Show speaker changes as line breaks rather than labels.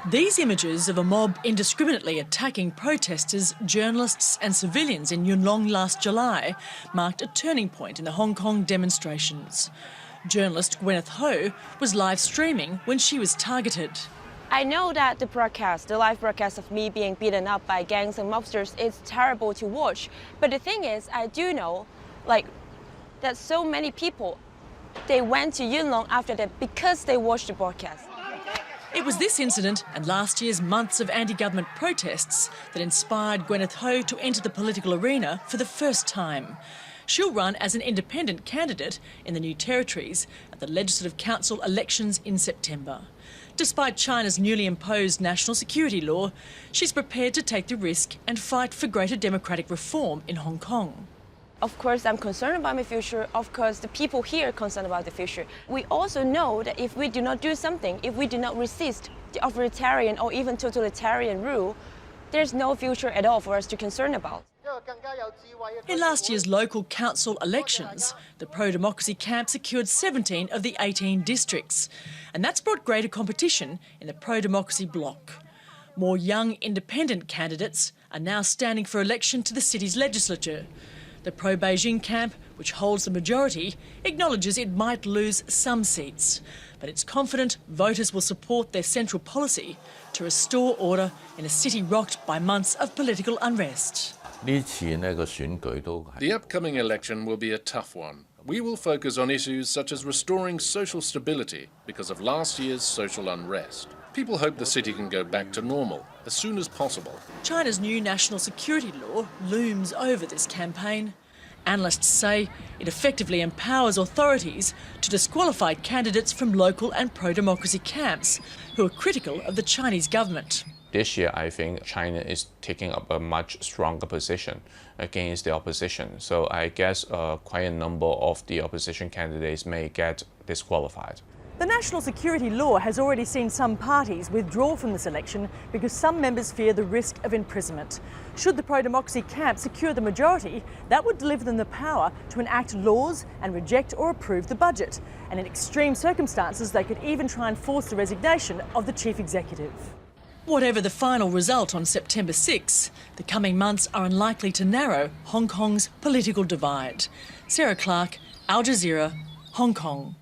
These images of a mob indiscriminately attacking protesters, journalists and civilians in Yuen Long last July marked a turning point in the Hong Kong demonstrations. Journalist GWYNETH Ho was live streaming when she was targeted.
I know that the live broadcast of me being beaten up by gangs and mobsters is terrible to watch. But the thing is, I do know, that so many people, they went to Yuen Long after that because they watched the broadcast.
It was this incident and last year's months of anti-government protests that inspired GWYNETH Ho to enter the political arena for the first time. She'll run as an independent candidate in the new territories at the Legislative Council elections in September. Despite China's newly imposed national security law, she's prepared to take the risk and fight for greater democratic reform in Hong Kong.
Of course, I'm concerned about my future. Of course, the people here are concerned about the future. We also know that if we do not do something, if we do not resist the authoritarian or even totalitarian rule, there's no future at all for us to concern about.
In last year's local council elections, the pro-democracy camp secured 17 of the 18 districts, and that's brought greater competition in the pro-democracy bloc. More young independent candidates are now standing for election to the city's legislature. The pro-Beijing camp, which holds the majority, acknowledges it might lose some seats, but it's confident voters will support their central policy to restore order in a city rocked by months of political unrest.
The upcoming election will be a tough one. We will focus on issues such as restoring social stability because of last year's social unrest. People hope the city can go back to normal as soon as possible.
China's new national security law looms over this campaign. Analysts say it effectively empowers authorities to disqualify candidates from local and pro-democracy camps who are critical of the Chinese government.
This year, I think China is taking up a much stronger position against the opposition. So I guess quite a number of the opposition candidates may get disqualified.
The national security law has already seen some parties withdraw from this election because some members fear the risk of imprisonment. Should the pro-democracy camp secure the majority, that would deliver them the power to enact laws and reject or approve the budget. And in extreme circumstances, they could even try and force the resignation of the chief executive. Whatever the final result on September 6, the coming months are unlikely to narrow Hong Kong's political divide. Clarke, Al Jazeera, Hong Kong.